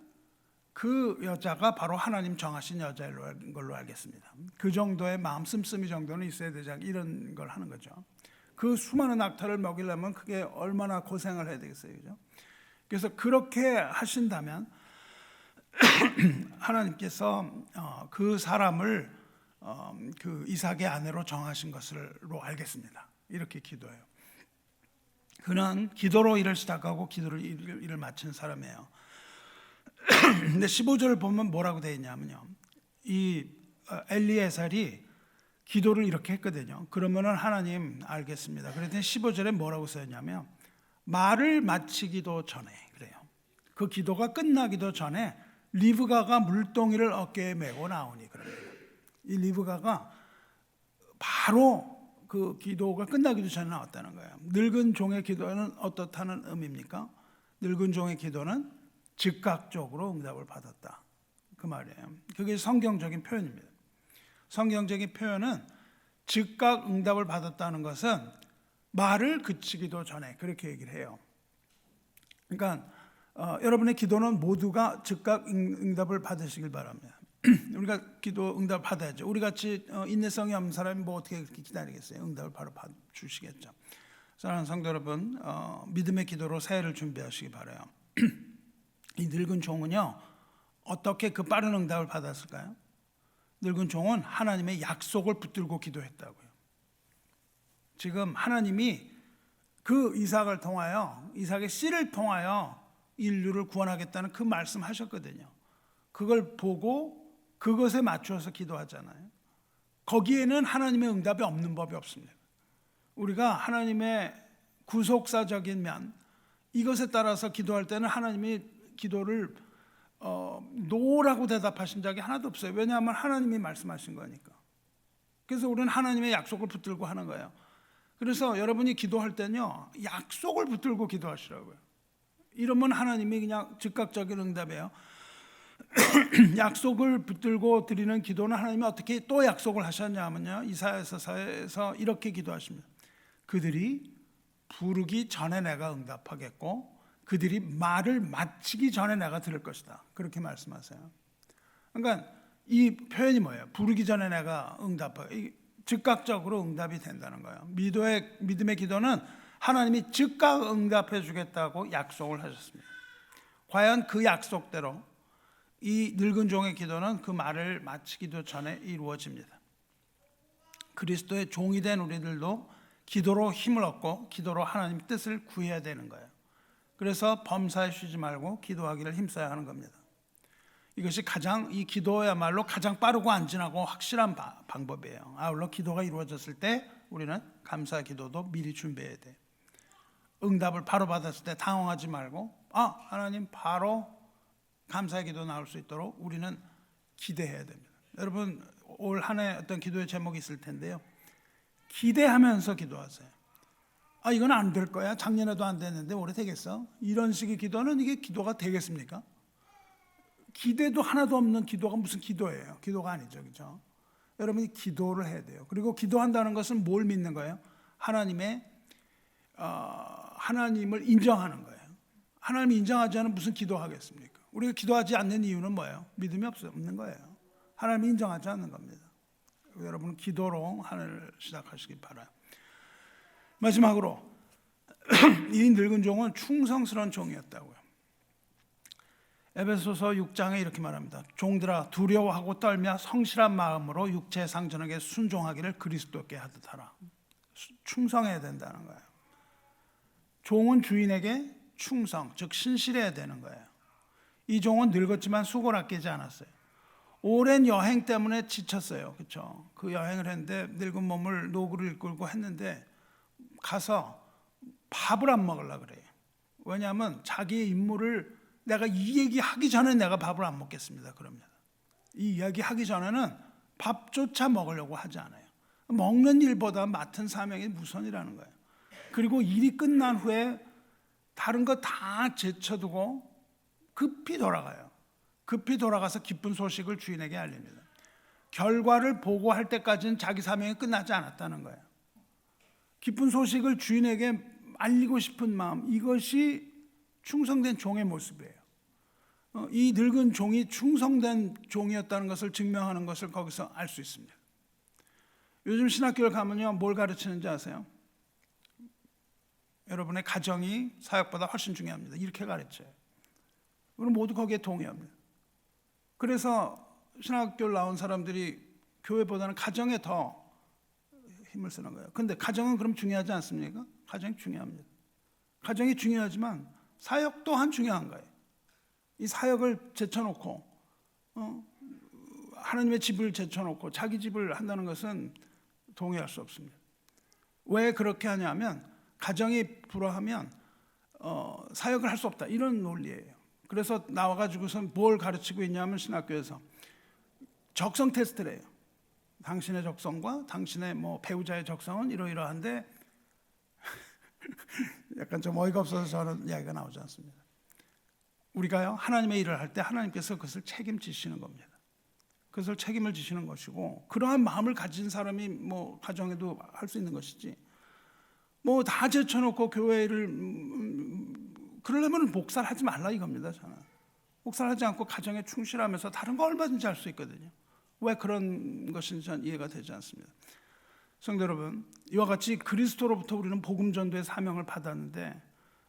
Speaker 1: 그 여자가 바로 하나님 정하신 여자인 걸로 알겠습니다. 그 정도의 마음 씀씀이 정도는 있어야 되지 않 이런 걸 하는 거죠. 그 수많은 낙타를 먹이려면 그게 얼마나 고생을 해야 되겠어요, 그죠? 그래서 그렇게 하신다면 하나님께서 그 사람을 그 이삭의 아내로 정하신 것으로 알겠습니다. 이렇게 기도해요. 그는 기도로 일을 시작하고 기도로 일을 마친 사람이에요. 근데 15절을 보면 뭐라고 되어 있냐면요, 이 엘리에셀이 기도를 이렇게 했거든요. 그러면은 하나님 알겠습니다. 그랬더니 15절에 뭐라고 써있냐면 말을 마치기도 전에 그래요. 그 기도가 끝나기도 전에 리브가가 물동이를 어깨에 메고 나오니 그럽니다. 이 리브가가 바로 그 기도가 끝나기도 전에 나왔다는 거예요. 늙은 종의 기도는 어떻다는 의미입니까? 늙은 종의 기도는 즉각적으로 응답을 받았다, 그 말이에요. 그게 성경적인 표현입니다. 성경적인 표현은 즉각 응답을 받았다는 것은 말을 그치기도 전에 그렇게 얘기를 해요. 그러니까 여러분의 기도는 모두가 즉각 응답을 받으시길 바랍니다. 우리가 기도 응답 받아야죠. 우리 같이 인내성이 없는 사람이 뭐 어떻게 기다리겠어요? 응답을 바로 주시겠죠. 사랑하는 성도 여러분, 믿음의 기도로 새해를 준비하시기 바라요. 이 늙은 종은요, 어떻게 그 빠른 응답을 받았을까요? 늙은 종은 하나님의 약속을 붙들고 기도했다고요. 지금 하나님이 그 이삭을 통하여, 이삭의 씨를 통하여 인류를 구원하겠다는 그 말씀하셨거든요. 그걸 보고 그것에 맞추어서 기도하잖아요. 거기에는 하나님의 응답이 없는 법이 없습니다. 우리가 하나님의 구속사적인 면, 이것에 따라서 기도할 때는 하나님이 기도를 노라고 대답하신 적이 하나도 없어요. 왜냐하면 하나님이 말씀하신 거니까. 그래서 우리는 하나님의 약속을 붙들고 하는 거예요. 그래서 여러분이 기도할 때는요, 약속을 붙들고 기도하시라고요. 이러면 하나님이 그냥 즉각적인 응답이에요. 약속을 붙들고 드리는 기도는 하나님이 어떻게 또 약속을 하셨냐면요, 이사야서에서 이렇게 기도하십니다. 그들이 부르기 전에 내가 응답하겠고 그들이 말을 마치기 전에 내가 들을 것이다, 그렇게 말씀하세요. 그러니까 이 표현이 뭐예요? 부르기 전에 내가 응답하고, 즉각적으로 응답이 된다는 거예요. 믿음의 기도는 하나님이 즉각 응답해 주겠다고 약속을 하셨습니다. 과연 그 약속대로 이 늙은 종의 기도는 그 말을 마치기도 전에 이루어집니다. 그리스도의 종이 된 우리들도 기도로 힘을 얻고 기도로 하나님 뜻을 구해야 되는 거예요. 그래서 범사에 쉬지 말고 기도하기를 힘써야 하는 겁니다. 이것이 이 기도야말로 가장 빠르고 안전하고 확실한 방법이에요. 아울러 기도가 이루어졌을 때 우리는 감사 기도도 미리 준비해야 돼요. 응답을 바로 받았을 때 당황하지 말고, 하나님 바로 감사의 기도 나올 수 있도록 우리는 기대해야 됩니다. 여러분, 올 한 해 어떤 기도의 제목이 있을 텐데요, 기대하면서 기도하세요. 이건 안 될 거야, 작년에도 안 됐는데 올해 되겠어? 이런 식의 기도는 이게 기도가 되겠습니까? 기대도 하나도 없는 기도가 무슨 기도예요? 기도가 아니죠, 그렇죠? 여러분이 기도를 해야 돼요. 그리고 기도한다는 것은 뭘 믿는 거예요? 하나님을 인정하는 거예요. 하나님이 인정하지 않으면 무슨 기도하겠습니까? 우리가 기도하지 않는 이유는 뭐예요? 믿음이 없는 거예요. 하나님이 인정하지 않는 겁니다. 여러분, 기도로 하늘을 시작하시기 바라요. 마지막으로 이 늙은 종은 충성스러운 종이었다고요. 에베소서 6장에 이렇게 말합니다. 종들아, 두려워하고 떨며 성실한 마음으로 육체의 상전에게 순종하기를 그리스도께 하듯 하라. 충성해야 된다는 거예요. 종은 주인에게 충성, 즉 신실해야 되는 거예요. 이 종은 늙었지만 수고를 아끼지 않았어요. 오랜 여행 때문에 지쳤어요. 그렇죠? 그 여행을 했는데 늙은 몸을 노구를 이끌고 했는데 가서 밥을 안 먹으려고 그래요. 왜냐하면 자기의 임무를 내가 이 얘기 하기 전에 내가 밥을 안 먹겠습니다. 그럽니다. 이 이야기 하기 전에는 밥조차 먹으려고 하지 않아요. 먹는 일보다 맡은 사명이 우선이라는 거예요. 그리고 일이 끝난 후에 다른 거 다 제쳐두고 급히 돌아가요. 급히 돌아가서 기쁜 소식을 주인에게 알립니다. 결과를 보고할 때까지는 자기 사명이 끝나지 않았다는 거예요. 기쁜 소식을 주인에게 알리고 싶은 마음, 이것이 충성된 종의 모습이에요. 이 늙은 종이 충성된 종이었다는 것을 증명하는 것을 거기서 알 수 있습니다. 요즘 신학교를 가면요, 뭘 가르치는지 아세요? 여러분의 가정이 사역보다 훨씬 중요합니다. 이렇게 가르쳐요. 우리는 모두 거기에 동의합니다. 그래서 신학교를 나온 사람들이 교회보다는 가정에 더 힘을 쓰는 거예요. 그런데 가정은 그럼 중요하지 않습니까? 가정이 중요합니다. 가정이 중요하지만 사역 또한 중요한 거예요. 이 사역을 제쳐놓고 하나님의 집을 제쳐놓고 자기 집을 한다는 것은 동의할 수 없습니다. 왜 그렇게 하냐면 가정이 불화하면 사역을 할 수 없다, 이런 논리예요. 그래서 나와가지고선 뭘 가르치고 있냐면 신학교에서 적성 테스트를 해요. 당신의 적성과 당신의 배우자의 적성은 이러이러한데 약간 좀 어이가 없어서 저는 이야기가 나오지 않습니다. 우리가요, 하나님의 일을 할 때 하나님께서 그것을 책임지시는 겁니다. 그것을 책임을 지시는 것이고, 그러한 마음을 가진 사람이 가정에도 할 수 있는 것이지, 다 제쳐놓고 교회를 그러려면 목살하지 말라 이겁니다. 저는 목살하지 않고 가정에 충실하면서 다른 거 얼마든지 할 수 있거든요. 왜 그런 것인지 전 이해가 되지 않습니다. 성도 여러분, 이와 같이 그리스도로부터 우리는 복음 전도의 사명을 받았는데,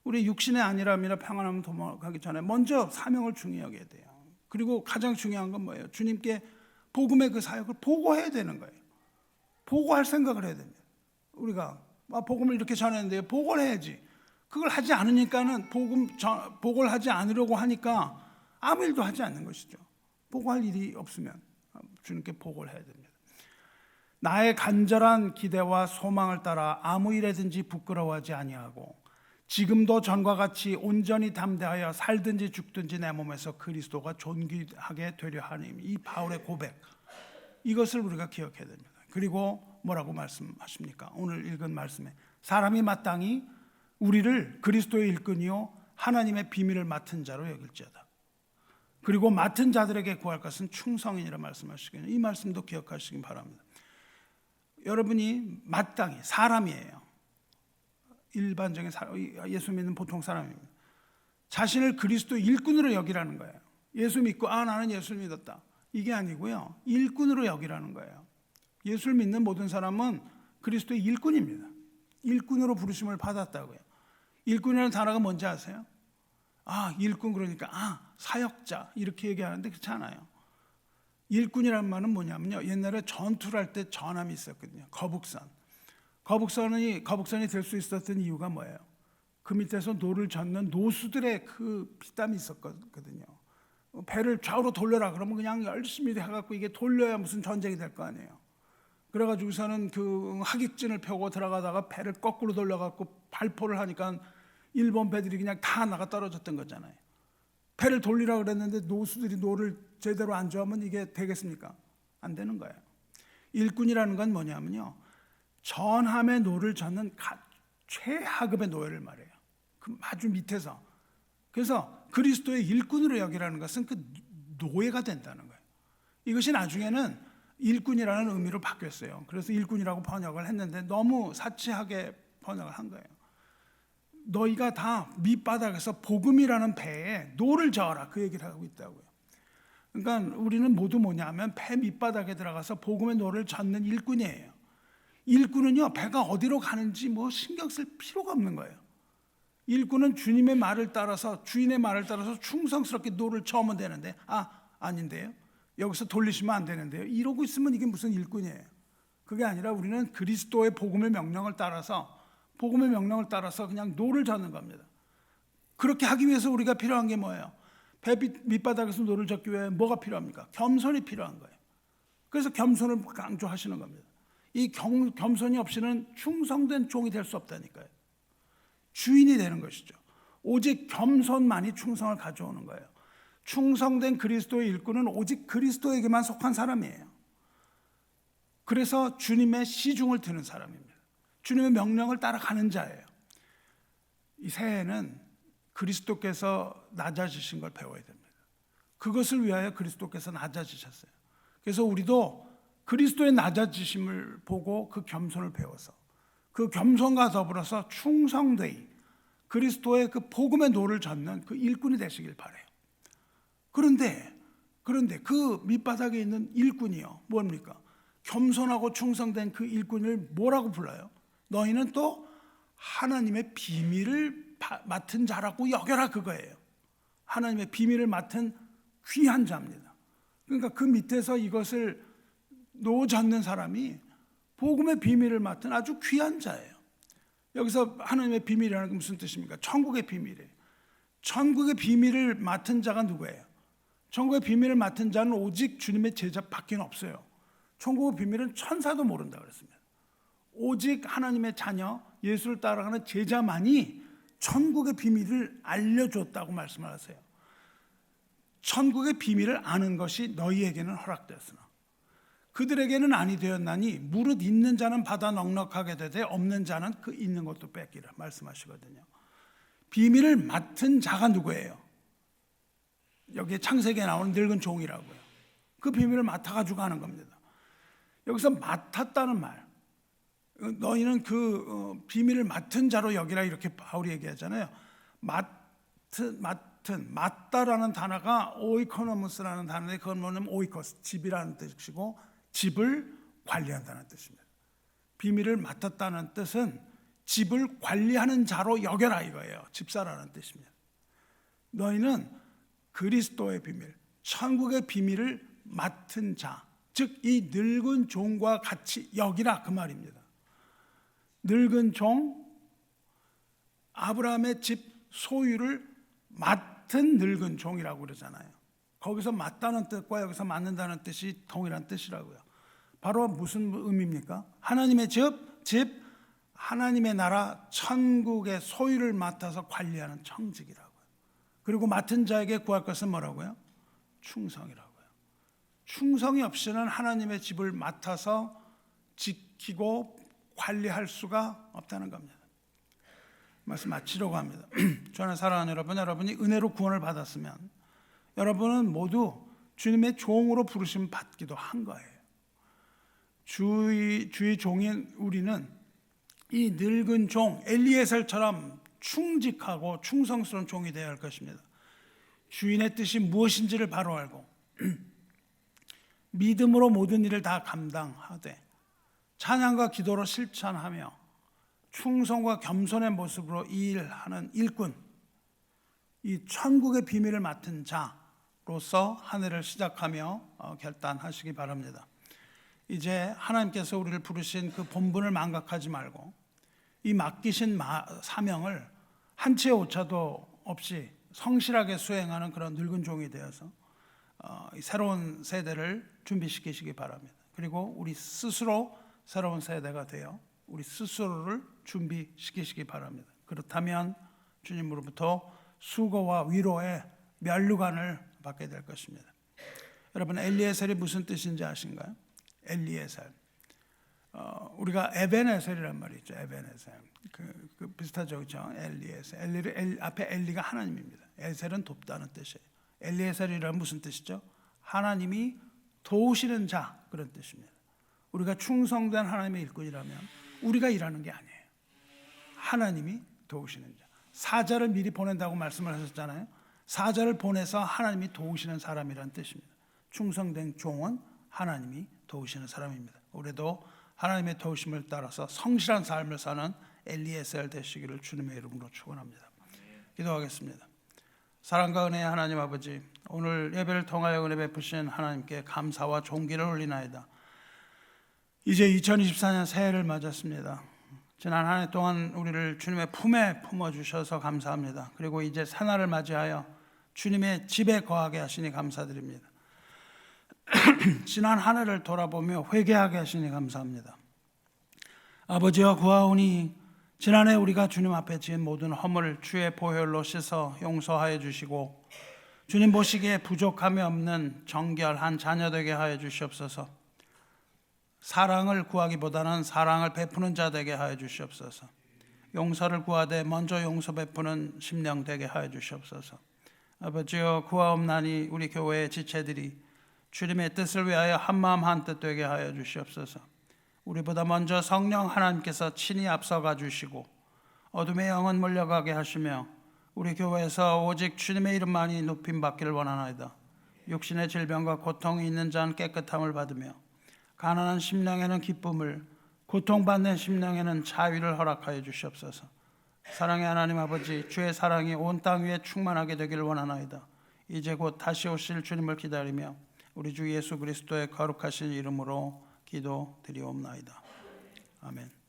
Speaker 1: 우리 육신의 안일함이나 평안함을 도모하기 전에 먼저 사명을 중히 여겨야 돼요. 그리고 가장 중요한 건 뭐예요? 주님께 복음의 그 사역을 보고해야 되는 거예요. 보고할 생각을 해야 됩니다. 우리가 복음을 이렇게 전했는데 보고를 해야지. 그걸 하지 않으니까는 보고를 하지 않으려고 하니까 아무 일도 하지 않는 것이죠. 보고할 일이 없으면 주님께 보고를 해야 됩니다. 나의 간절한 기대와 소망을 따라 아무 일에든지 부끄러워하지 아니하고 지금도 전과 같이 온전히 담대하여 살든지 죽든지 내 몸에서 그리스도가 존귀하게 되려 하니, 이 바울의 고백, 이것을 우리가 기억해야 됩니다. 그리고 뭐라고 말씀하십니까? 오늘 읽은 말씀에 사람이 마땅히 우리를 그리스도의 일꾼이요 하나님의 비밀을 맡은 자로 여길지어다. 그리고 맡은 자들에게 구할 것은 충성이니라 말씀하시기는, 이 말씀도 기억하시기 바랍니다. 여러분이 마땅히 사람이에요. 일반적인 예수 믿는 보통 사람입니다. 자신을 그리스도 일꾼으로 여기라는 거예요. 예수 믿고 나는 예수를 믿었다, 이게 아니고요, 일꾼으로 여기라는 거예요. 예수를 믿는 모든 사람은 그리스도의 일꾼입니다. 일꾼으로 부르심을 받았다고요. 일꾼이라는 단어가 뭔지 아세요? 일꾼, 그러니까 사역자, 이렇게 얘기하는데 그렇지 않아요. 일꾼이라는 말은 뭐냐면요, 옛날에 전투를 할 때 전함이 있었거든요. 거북선이 될 수 있었던 이유가 뭐예요? 그 밑에서 노를 젓는 노수들의 그 피땀이 있었거든요. 배를 좌우로 돌려라 그러면 그냥 열심히 해갖고 이게 돌려야 무슨 전쟁이 될 거 아니에요. 그래가지고서는 그 하객진을 펴고 들어가다가 배를 거꾸로 돌려갖고 발포를 하니까 일본 배들이 그냥 다 나가 떨어졌던 거잖아요. 배를 돌리라 그랬는데 노수들이 노를 제대로 안 저으면 이게 되겠습니까? 안 되는 거예요. 일꾼이라는 건 뭐냐면요, 전함의 노를 젓는 최하급의 노예를 말해요. 그 아주 밑에서. 그래서 그리스도의 일꾼으로 여기라는 것은 그 노예가 된다는 거예요. 이것이 나중에는 일꾼이라는 의미로 바뀌었어요. 그래서 일꾼이라고 번역을 했는데 너무 사치하게 번역을 한 거예요. 너희가 다 밑바닥에서 복음이라는 배에 노를 저어라, 그 얘기를 하고 있다고요. 그러니까 우리는 모두 뭐냐면 배 밑바닥에 들어가서 복음의 노를 젓는 일꾼이에요. 일꾼은요, 배가 어디로 가는지 신경 쓸 필요가 없는 거예요. 일꾼은 주님의 말을 따라서, 주인의 말을 따라서 충성스럽게 노를 저으면 되는데, 아닌데요, 여기서 돌리시면 안 되는데요, 이러고 있으면 이게 무슨 일꾼이에요? 그게 아니라 우리는 그리스도의 복음의 명령을 따라서 그냥 노를 젓는 겁니다. 그렇게 하기 위해서 우리가 필요한 게 뭐예요? 배 밑바닥에서 노를 젓기 위해 뭐가 필요합니까? 겸손이 필요한 거예요. 그래서 겸손을 강조하시는 겁니다. 이 겸손이 없이는 충성된 종이 될 수 없다니까요. 주인이 되는 것이죠. 오직 겸손만이 충성을 가져오는 거예요. 충성된 그리스도의 일꾼은 오직 그리스도에게만 속한 사람이에요. 그래서 주님의 시중을 드는 사람입니다. 주님의 명령을 따라가는 자예요. 이 새해에는 그리스도께서 낮아지신 걸 배워야 됩니다. 그것을 위하여 그리스도께서 낮아지셨어요. 그래서 우리도 그리스도의 낮아지심을 보고 그 겸손을 배워서 그 겸손과 더불어서 충성되이 그리스도의 그 복음의 노를 젓는 그 일꾼이 되시길 바라요. 그런데 그 밑바닥에 있는 일꾼이요, 뭡니까? 겸손하고 충성된 그 일꾼을 뭐라고 불러요? 너희는 또 하나님의 비밀을 맡은 자라고 여겨라, 그거예요. 하나님의 비밀을 맡은 귀한 자입니다. 그러니까 그 밑에서 이것을 놓젓는 사람이 복음의 비밀을 맡은 아주 귀한 자예요. 여기서 하나님의 비밀이라는 게 무슨 뜻입니까? 천국의 비밀이에요. 천국의 비밀을 맡은 자가 누구예요? 천국의 비밀을 맡은 자는 오직 주님의 제자밖에 없어요. 천국의 비밀은 천사도 모른다 그랬습니다. 오직 하나님의 자녀, 예수를 따라가는 제자만이 천국의 비밀을 알려줬다고 말씀을 하세요. 천국의 비밀을 아는 것이 너희에게는 허락되었으나 그들에게는 아니 되었나니 무릇 있는 자는 받아 넉넉하게 되되 없는 자는 그 있는 것도 뺏기라 말씀하시거든요. 비밀을 맡은 자가 누구예요? 여기 창세기에 나오는 늙은 종이라고요. 그 비밀을 맡아가지고 하는 겁니다. 여기서 맡았다는 말, 너희는 그 비밀을 맡은 자로 여기라 이렇게 바울이 얘기하잖아요. 맡다라는 단어가 오이코노무스라는 단어인데 그건 뭐냐면 오이코스, 집이라는 뜻이고 집을 관리한다는 뜻입니다. 비밀을 맡았다는 뜻은 집을 관리하는 자로 여겨라 이거예요. 집사라는 뜻입니다. 너희는 그리스도의 비밀, 천국의 비밀을 맡은 자, 즉 이 늙은 종과 같이 여기라 그 말입니다. 늙은 종, 아브라함의 집 소유를 맡은 늙은 종이라고 그러잖아요. 거기서 맡다는 뜻과 여기서 맡는다는 뜻이 동일한 뜻이라고요. 바로 무슨 의미입니까? 하나님의 집, 하나님의 나라, 천국의 소유를 맡아서 관리하는 청직이라고요. 그리고 맡은 자에게 구할 것은 뭐라고요? 충성이라고요. 충성이 없이는 하나님의 집을 맡아서 지키고 관리할 수가 없다는 겁니다. 말씀 마치려고 합니다. 저는 사랑하는 여러분, 여러분이 은혜로 구원을 받았으면 여러분은 모두 주님의 종으로 부르심 받기도 한 거예요. 주의 종인 우리는 이 늙은 종 엘리에셀처럼 충직하고 충성스러운 종이 되어야 할 것입니다. 주인의 뜻이 무엇인지를 바로 알고 믿음으로 모든 일을 다 감당하되 찬양과 기도로 실천하며 충성과 겸손의 모습으로 일하는 일꾼, 이 천국의 비밀을 맡은 자로서 한 해를 시작하며 결단하시기 바랍니다. 이제 하나님께서 우리를 부르신 그 본분을 망각하지 말고 이 맡기신 사명을 한치의 오차도 없이 성실하게 수행하는 그런 늙은 종이 되어서 새로운 세대를 준비시키시기 바랍니다. 그리고 우리 스스로 새로운 세대가 되어 우리 스스로를 준비시키시기 바랍니다. 그렇다면 주님으로부터 수고와 위로의 면류관을 받게 될 것입니다. 여러분, 엘리에셀이 무슨 뜻인지 아신가요? 엘리에셀. 우리가 에벤에셀이란 말이 있죠. 에벤에셀. 그 비슷하죠, 그렇죠? 엘리에셀. 앞에 엘리가 하나님입니다. 에셀은 돕다는 뜻이에요. 엘리에셀이란 무슨 뜻이죠? 하나님이 도우시는 자, 그런 뜻입니다. 우리가 충성된 하나님의 일꾼이라면 우리가 일하는 게 아니에요. 하나님이 도우시는 자. 사자를 미리 보낸다고 말씀을 하셨잖아요. 사자를 보내서 하나님이 도우시는 사람이라는 뜻입니다. 충성된 종은 하나님이 도우시는 사람입니다. 우리도 하나님의 도우심을 따라서 성실한 삶을 사는 엘리에셀 되시기를 주님의 이름으로 축원합니다. 기도하겠습니다. 사랑과 은혜의 하나님 아버지, 오늘 예배를 통하여 은혜 베푸신 하나님께 감사와 존귀를 올리나이다. 이제 2024년 새해를 맞았습니다. 지난 한 해 동안 우리를 주님의 품에 품어주셔서 감사합니다. 그리고 이제 새날을 맞이하여 주님의 집에 거하게 하시니 감사드립니다. 지난 한 해를 돌아보며 회개하게 하시니 감사합니다. 아버지와 구하오니 지난해 우리가 주님 앞에 지은 모든 허물 주의 보혈로 씻어 용서하여 주시고 주님 보시기에 부족함이 없는 정결한 자녀 되게 하여 주시옵소서. 사랑을 구하기보다는 사랑을 베푸는 자 되게 하여 주시옵소서. 용서를 구하되 먼저 용서 베푸는 심령 되게 하여 주시옵소서. 아버지여, 구하옵나니 우리 교회의 지체들이 주님의 뜻을 위하여 한마음 한뜻 되게 하여 주시옵소서. 우리보다 먼저 성령 하나님께서 친히 앞서가 주시고 어둠의 영은 물려가게 하시며 우리 교회에서 오직 주님의 이름만이 높임받기를 원하나이다. 육신의 질병과 고통이 있는 자는 깨끗함을 받으며 가난한 심령에는 기쁨을, 고통받는 심령에는 자유를 허락하여 주시옵소서. 사랑의 하나님 아버지, 주의 사랑이 온 땅 위에 충만하게 되기를 원하나이다. 이제 곧 다시 오실 주님을 기다리며 우리 주 예수 그리스도의 거룩하신 이름으로 기도드리옵나이다. 아멘.